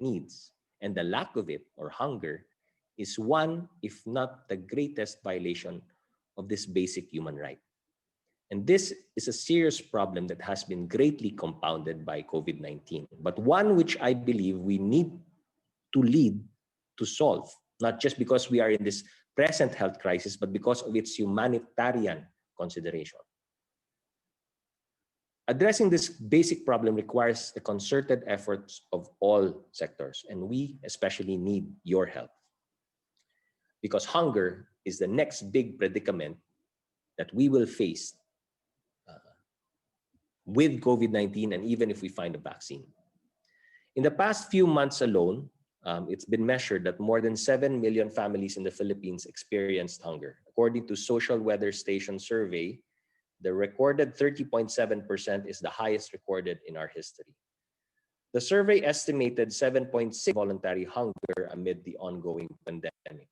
needs, and the lack of it, or hunger, is one, if not the greatest violation of this basic human right. And this is a serious problem that has been greatly compounded by COVID-19, but one which I believe we need to lead to solve, not just because we are in this present health crisis, but because of its humanitarian consideration. Addressing this basic problem requires the concerted efforts of all sectors, and we especially need your help. Because hunger is the next big predicament that we will face with COVID-19, and even if we find a vaccine. In the past few months alone, it's been measured that more than 7 million families in the Philippines experienced hunger. According to Social Weather Station survey, the recorded 30.7% is the highest recorded in our history. The survey estimated 7.6 voluntary hunger amid the ongoing pandemic.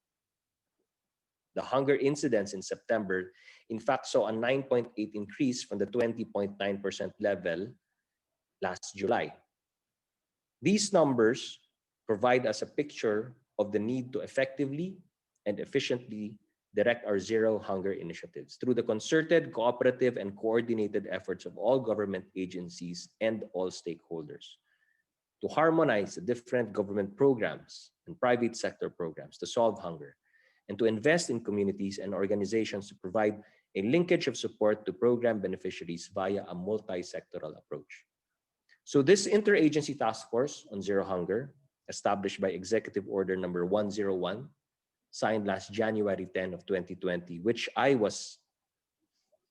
The hunger incidence in September, in fact, saw a 9.8 increase from the 20.9% level last July. These numbers provide us a picture of the need to effectively and efficiently direct our zero hunger initiatives through the concerted, cooperative, and coordinated efforts of all government agencies and all stakeholders to harmonize the different government programs and private sector programs to solve hunger, and to invest in communities and organizations to provide a linkage of support to program beneficiaries via a multi-sectoral approach. So this interagency task force on zero hunger, established by Executive Order number 101, signed last January 10 of 2020, which I was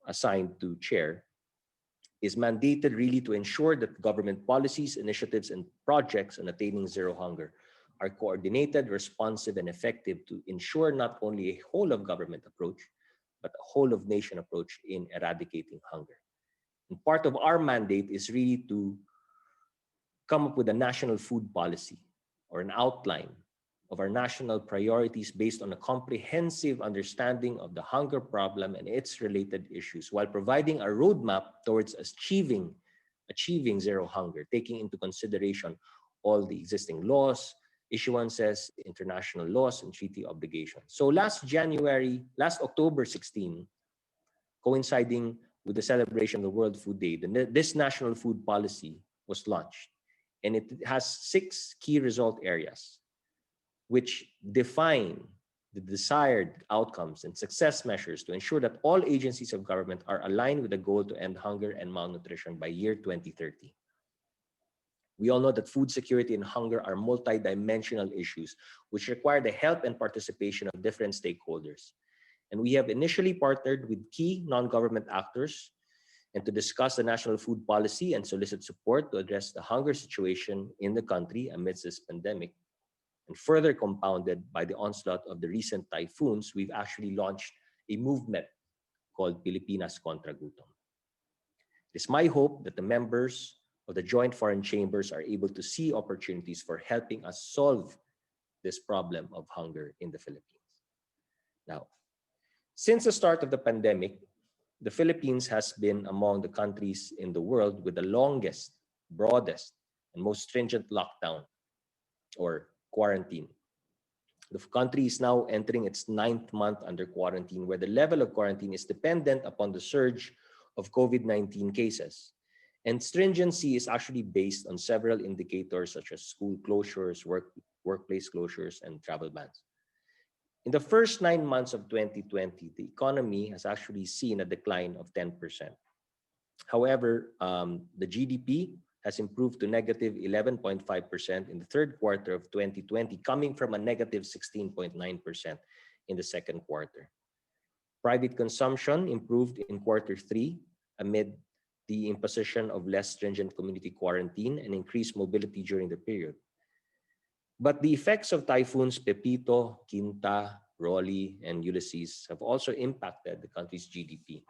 assigned to chair, is mandated really to ensure that government policies, initiatives, and projects on attaining zero hunger are coordinated, responsive, and effective to ensure not only a whole-of-government approach, but a whole-of-nation approach in eradicating hunger. And part of our mandate is really to come up with a national food policy or an outline of our national priorities based on a comprehensive understanding of the hunger problem and its related issues, while providing a roadmap towards achieving zero hunger, taking into consideration all the existing laws, issuances, international laws, and treaty obligations. So last October 16, coinciding with the celebration of the World Food Day, this national food policy was launched. And it has 6 key result areas, which define the desired outcomes and success measures to ensure that all agencies of government are aligned with the goal to end hunger and malnutrition by year 2030. We all know that food security and hunger are multidimensional issues which require the help and participation of different stakeholders. And we have initially partnered with key non-government actors and to discuss the national food policy and solicit support to address the hunger situation in the country amidst this pandemic. And further compounded by the onslaught of the recent typhoons, we've actually launched a movement called Pilipinas Contra Gutom. It is my hope that the members of the Joint Foreign Chambers are able to see opportunities for helping us solve this problem of hunger in the Philippines. Now, since the start of the pandemic, the Philippines has been among the countries in the world with the longest, broadest, and most stringent lockdown or quarantine. The country is now entering its 9th month under quarantine, where the level of quarantine is dependent upon the surge of COVID-19 cases. And stringency is actually based on several indicators such as school closures, workplace closures, and travel bans. In the first 9 months of 2020, the economy has actually seen a decline of 10%. However, the GDP has improved to negative 11.5% in the third quarter of 2020, coming from a negative 16.9% in the second quarter. Private consumption improved in quarter 3 amid the imposition of less stringent community quarantine and increased mobility during the period. But the effects of typhoons Pepito, Quinta, Rolly, and Ulysses have also impacted the country's GDP.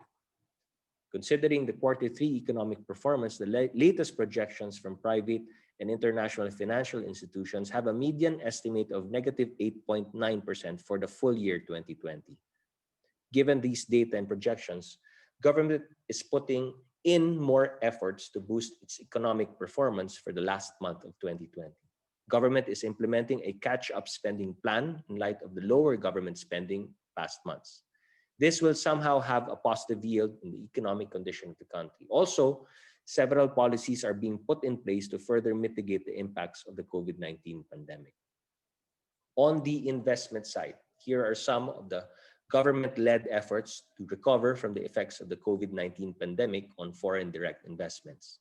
Considering the quarter 3 economic performance, the latest projections from private and international financial institutions have a median estimate of negative 8.9% for the full year 2020. Given these data and projections, government is putting in more efforts to boost its economic performance for the last month of 2020. Government is implementing a catch-up spending plan in light of the lower government spending past months. This will somehow have a positive yield in the economic condition of the country. Also, several policies are being put in place to further mitigate the impacts of the COVID-19 pandemic. On the investment side, here are some of the government-led efforts to recover from the effects of the COVID-19 pandemic on foreign direct investments.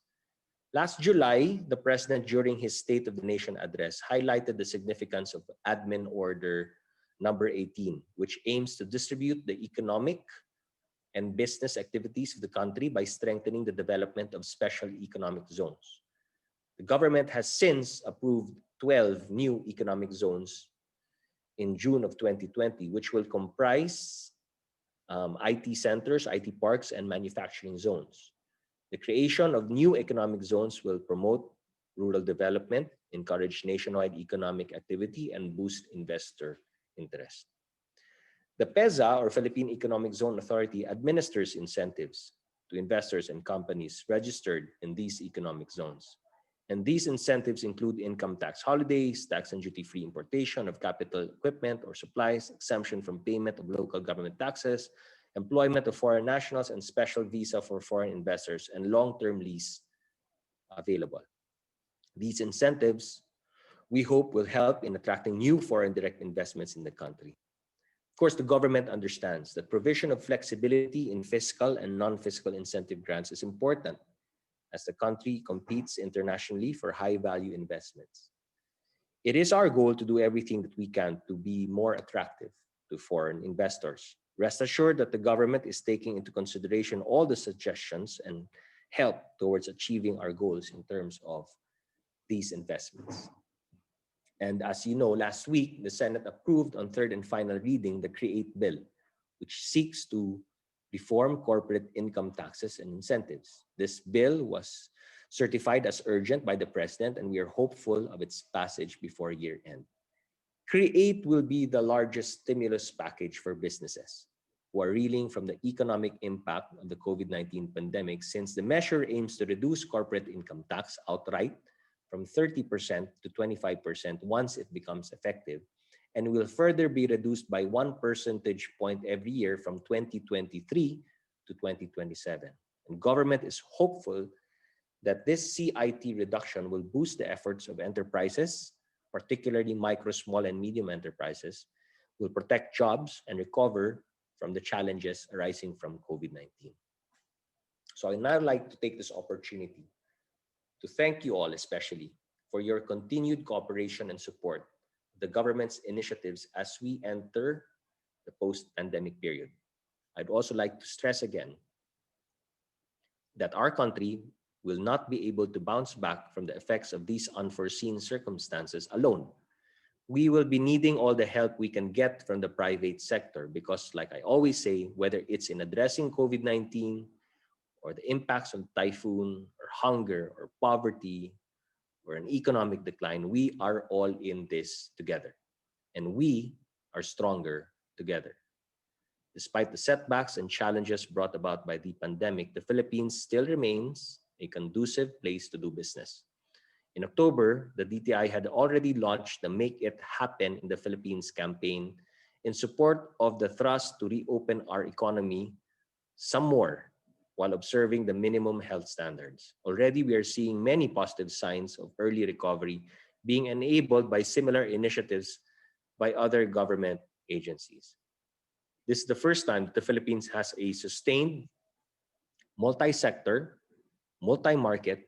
Last July, the President, during his State of the Nation address, highlighted the significance of Admin Order number 18, which aims to distribute the economic and business activities of the country by strengthening the development of special economic zones. The government has since approved 12 new economic zones in June of 2020, which will comprise IT centers, IT parks, and manufacturing zones. The creation of new economic zones will promote rural development, encourage nationwide economic activity, and boost investor interest. The PEZA, or Philippine Economic Zone Authority, administers incentives to investors and companies registered in these economic zones. And these incentives include income tax holidays, tax and duty-free importation of capital equipment or supplies, exemption from payment of local government taxes, employment of foreign nationals, and special visa for foreign investors, and long-term lease available. These incentives, we hope, will help in attracting new foreign direct investments in the country. Of course, the government understands that provision of flexibility in fiscal and non-fiscal incentive grants is important as the country competes internationally for high-value investments. It is our goal to do everything that we can to be more attractive to foreign investors. Rest assured that the government is taking into consideration all the suggestions and help towards achieving our goals in terms of these investments. And as you know, last week, the Senate approved on third and final reading the CREATE Bill, which seeks to reform corporate income taxes and incentives. This bill was certified as urgent by the President, and we are hopeful of its passage before year end. CREATE will be the largest stimulus package for businesses who are reeling from the economic impact of the COVID-19 pandemic, since the measure aims to reduce corporate income tax outright from 30% to 25% once it becomes effective, and will further be reduced by 1 percentage point every year from 2023 to 2027. And government is hopeful that this CIT reduction will boost the efforts of enterprises, particularly micro, small, and medium enterprises, will protect jobs and recover from the challenges arising from COVID-19. So I'd now like to take this opportunity to thank you all, especially for your continued cooperation and support of the government's initiatives as we enter the post-pandemic period. I'd also like to stress again that our country will not be able to bounce back from the effects of these unforeseen circumstances alone. We will be needing all the help we can get from the private sector because, like I always say, whether it's in addressing COVID-19 or the impacts of typhoon or hunger or poverty or an economic decline, we are all in this together, and we are stronger together. Despite the setbacks and challenges brought about by the pandemic, the Philippines still remains a conducive place to do business. In October, the DTI had already launched the Make It Happen in the Philippines campaign in support of the thrust to reopen our economy some more while observing the minimum health standards. Already, we are seeing many positive signs of early recovery being enabled by similar initiatives by other government agencies. This is the first time that the Philippines has a sustained multi-sector, multi-market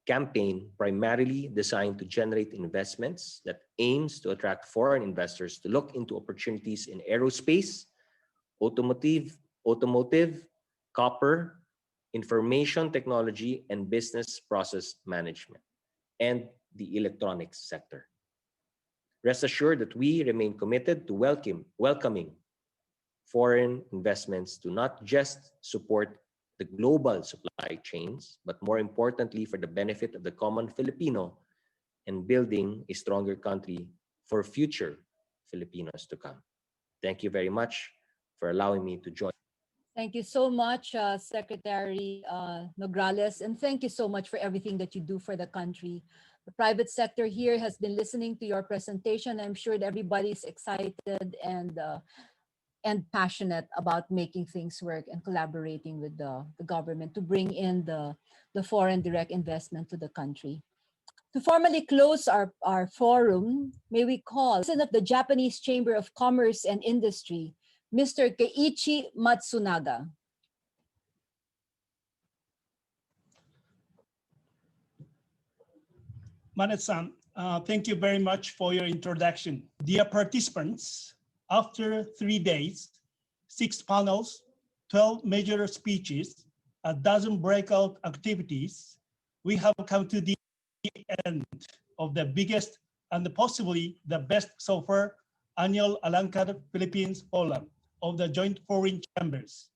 campaign primarily designed to generate investments that aims to attract foreign investors to look into opportunities in aerospace, automotive, copper, information technology, and business process management, and the electronics sector. Rest assured that we remain committed to welcoming foreign investments to not just support the global supply chains, but more importantly, for the benefit of the common Filipino and building a stronger country for future Filipinos to come. Thank you very much for allowing me to join. Thank you so much, Secretary Nograles, and thank you so much for everything that you do for the country. The private sector here has been listening to your presentation. I'm sure that everybody's excited and passionate about making things work and collaborating with the government to bring in the foreign direct investment to the country. To formally close our forum, may we call the president of the Japanese Chamber of Commerce and Industry, Mr. Keiichi Matsunaga. Manet-san, thank you very much for your introduction. Dear participants, after 3 days, 6 panels, 12 major speeches, a dozen breakout activities, we have come to the end of the biggest and possibly the best so far annual Arangkada Philippines Forum of the Joint Foreign Chambers.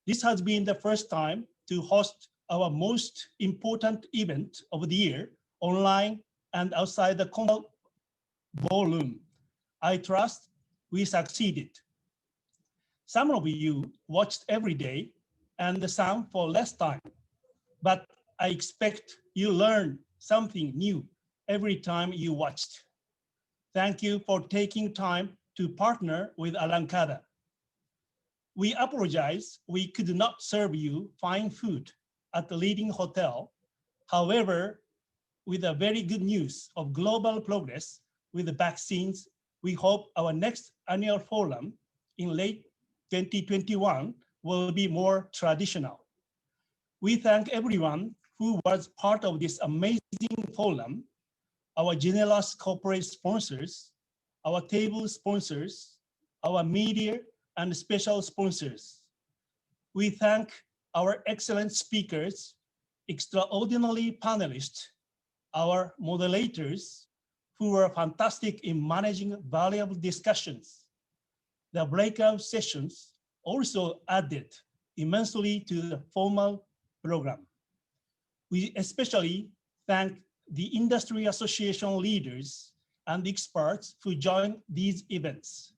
This has been the first time to host our most important event of the year online and outside the ballroom. I trust we succeeded. Some of you watched every day and some for less time, but I expect you learned something new every time you watched. Thank you for taking time to partner with Arangkada. We apologize we could not serve you fine food at the leading hotel. However, with a very good news of global progress with the vaccines, we hope our next annual forum in late 2021 will be more traditional. We thank everyone who was part of this amazing forum, our generous corporate sponsors, our table sponsors, our media and special sponsors. We thank our excellent speakers, extraordinary panelists, our moderators who were fantastic in managing valuable discussions. The breakout sessions also added immensely to the formal program. We especially thank the industry association leaders and experts who joined these events.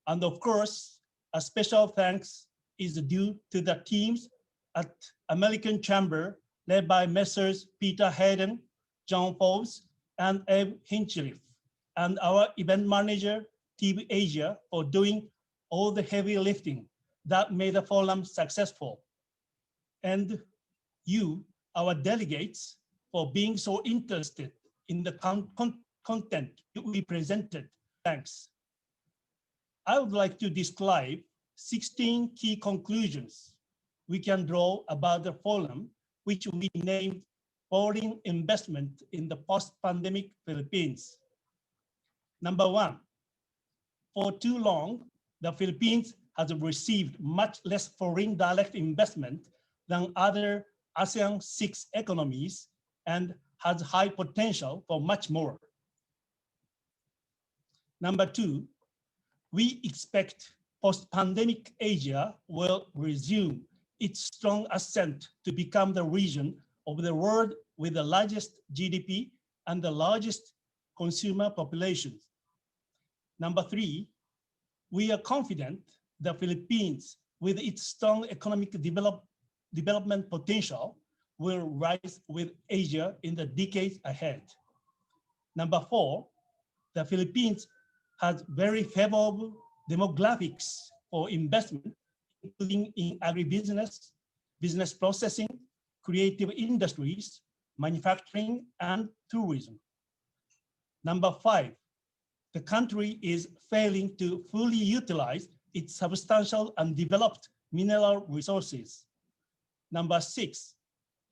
And of course, a special thanks is due to the teams at American Chamber led by Messrs. Peter Hayden, John Forbes, and Eve Hinchliffe, and our event manager, TV Asia, for doing all the heavy lifting that made the forum successful. And you, our delegates, for being so interested in the content we presented. Thanks. I would like to describe 16 key conclusions we can draw about the forum, which we named Foreign Investment in the Post-Pandemic Philippines. Number 1, for too long, the Philippines has received much less foreign direct investment than other ASEAN 6 economies and has high potential for much more. Number 2, we expect post-pandemic Asia will resume its strong ascent to become the region of the world with the largest GDP and the largest consumer populations. Number 3, we are confident the Philippines, with its strong economic development potential, will rise with Asia in the decades ahead. Number 4, the Philippines has very favorable demographics for investment, including in agribusiness, business processing, creative industries, manufacturing, and tourism. Number 5, the country is failing to fully utilize its substantial and developed mineral resources. Number 6,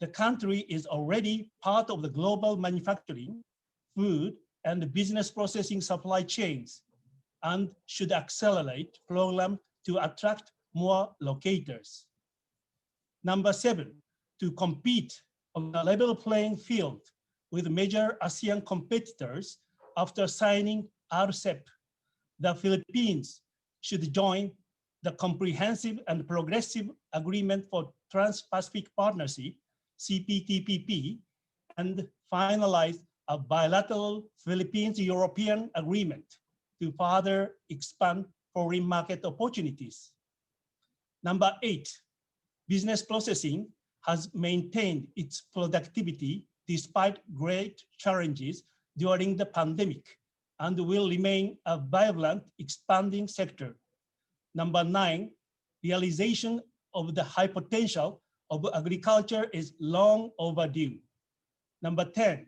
the country is already part of the global manufacturing, food, and business processing supply chains and should accelerate program to attract more locators. Number 7, to compete on a level playing field with major ASEAN competitors after signing RCEP, the Philippines should join the Comprehensive and Progressive Agreement for Trans-Pacific Partnership, CPTPP, and finalize a bilateral Philippines-European agreement to further expand foreign market opportunities. Number 8, business processing has maintained its productivity despite great challenges during the pandemic and will remain a vibrant, expanding sector. Number 9, realization of the high potential of agriculture is long overdue. Number 10,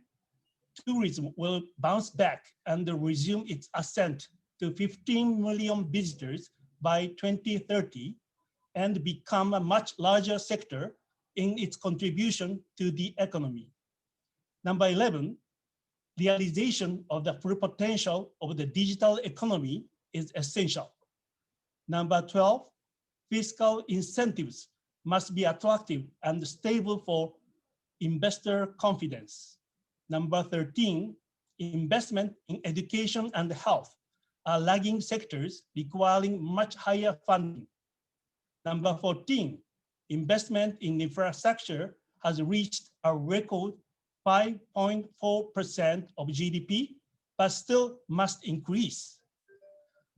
tourism will bounce back and resume its ascent to 15 million visitors by 2030 and become a much larger sector in its contribution to the economy. Number 11, realization of the full potential of the digital economy is essential. Number 12, fiscal incentives must be attractive and stable for investor confidence. Number 13, investment in education and health are lagging sectors requiring much higher funding. Number 14, investment in infrastructure has reached a record 5.4% of GDP, but still must increase.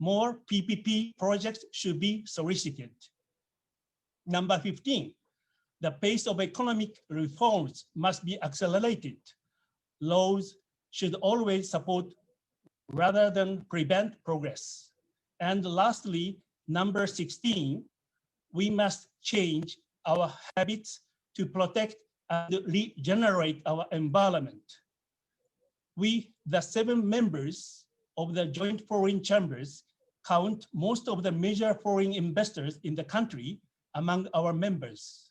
More PPP projects should be solicited. Number 15, the pace of economic reforms must be accelerated. Laws should always support rather than prevent progress. And lastly, number 16, we must change our habits to protect and regenerate our environment. We, the 7 members of the Joint Foreign Chambers, count most of the major foreign investors in the country among our members.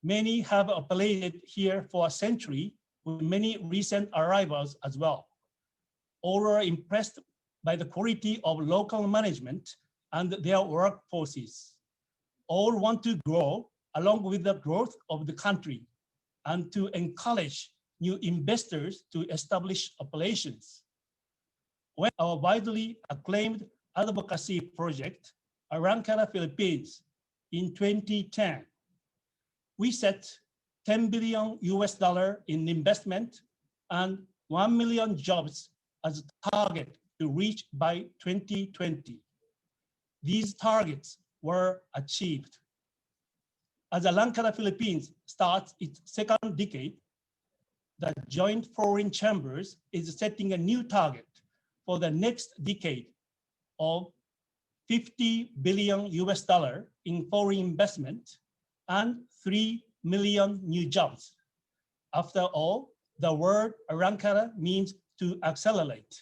Many have operated here for a century, with many recent arrivals as well. All are impressed by the quality of local management and their workforces. All want to grow along with the growth of the country and to encourage new investors to establish operations. When our widely acclaimed advocacy project, Arangkada, Philippines, in 2010, we set 10 billion US dollar in investment and 1 million jobs as a target to reach by 2020. These targets were achieved. As Arangkada, Philippines starts its second decade, the Joint Foreign Chambers is setting a new target for the next decade of 50 billion US dollar in foreign investment and 3 million new jobs. After all, the word Arangkada means to accelerate.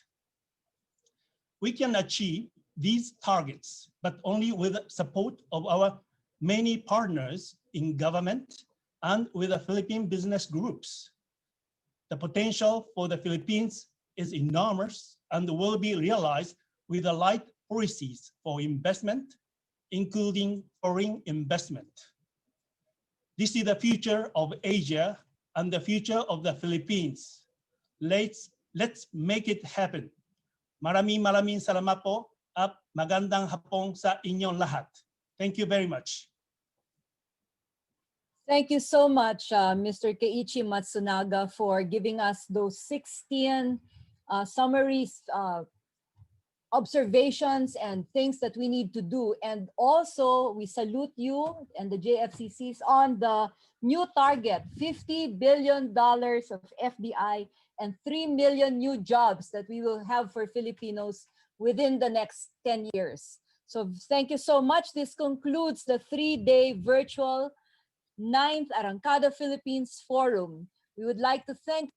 We can achieve these targets, but only with support of our many partners in government and with the Philippine business groups. The potential for the Philippines is enormous and will be realized with the right policies for investment, including foreign investment. This is the future of Asia and the future of the Philippines. Let's make it happen. Maraming salamat po at magandang hapon sa inyong lahat. Thank you very much. Thank you so much, Mr. Keiichi Matsunaga, for giving us those 16 summaries, observations and things that we need to do. And also, we salute you and the JFCCs on the new target, $50 billion of FDI and 3 million new jobs that we will have for Filipinos within the next 10 years. So thank you so much. This concludes the 3-day virtual 9th Arangkada Philippines Forum. We would like to thank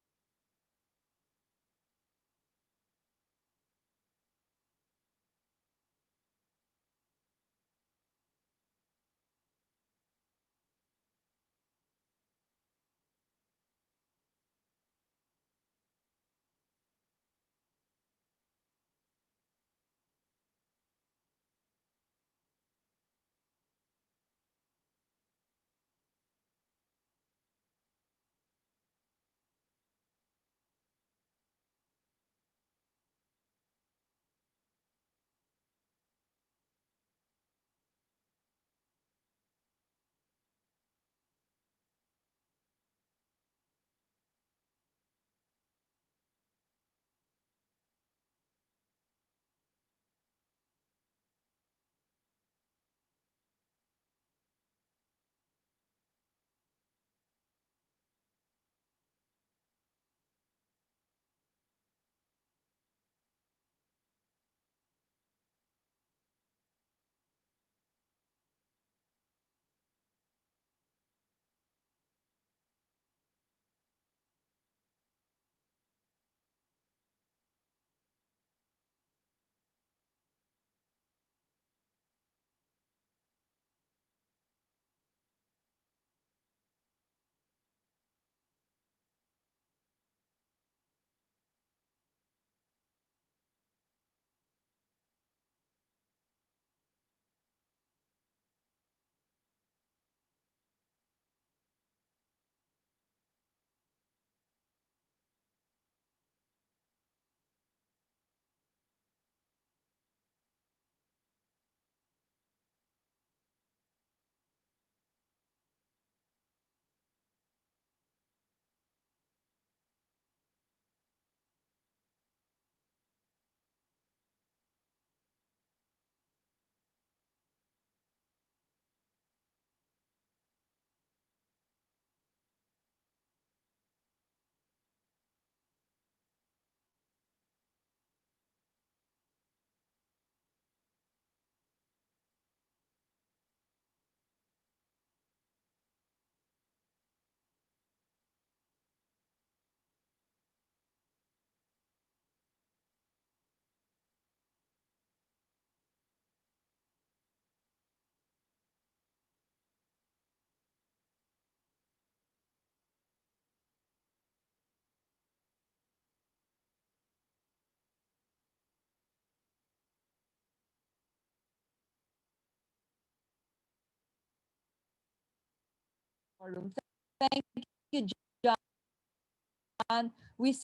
forum. Thank you, John. We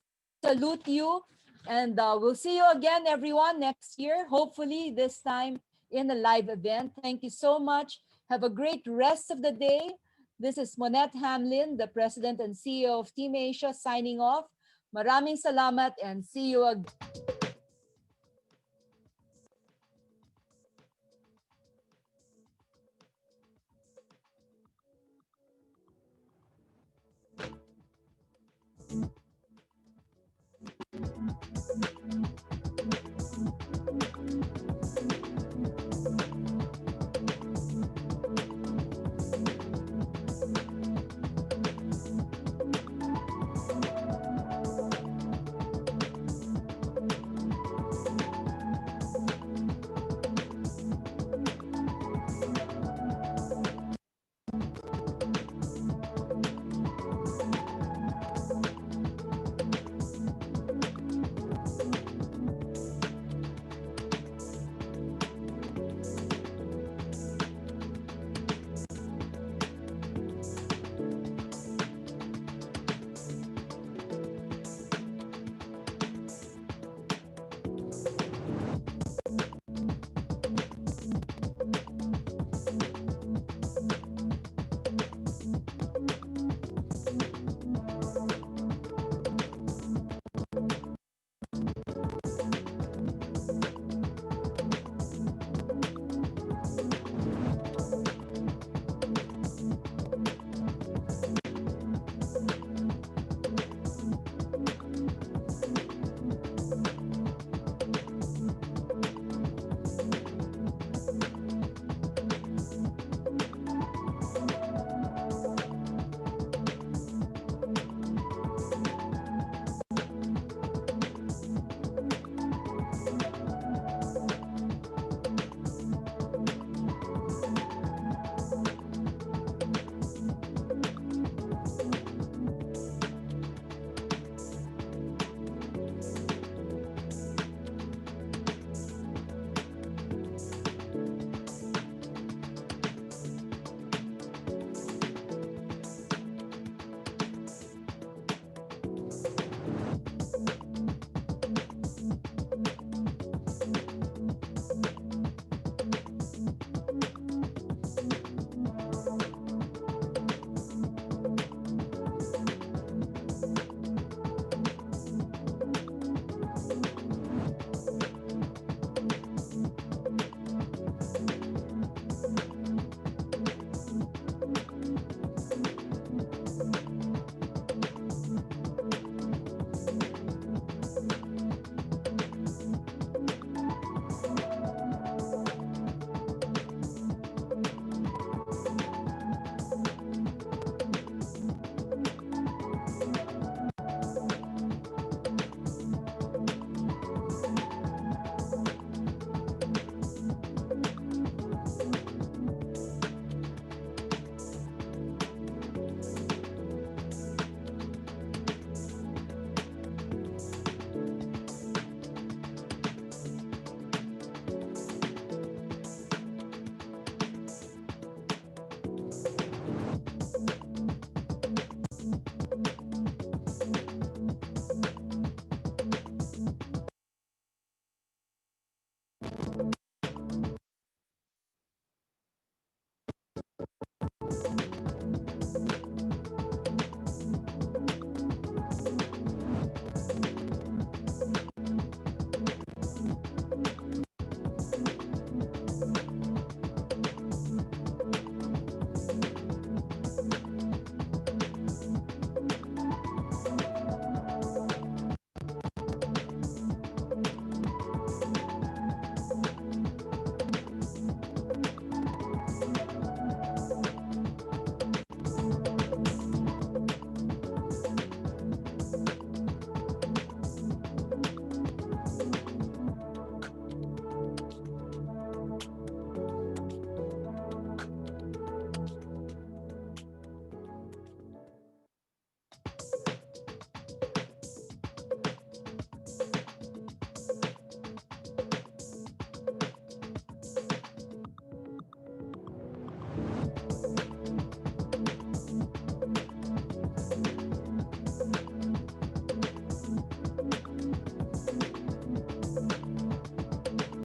salute you, and we'll see you again, everyone, next year. Hopefully, this time in a live event. Thank you so much. Have a great rest of the day. This is Monette Hamlin, the President and CEO of Team Asia, signing off. Maraming salamat and see you again.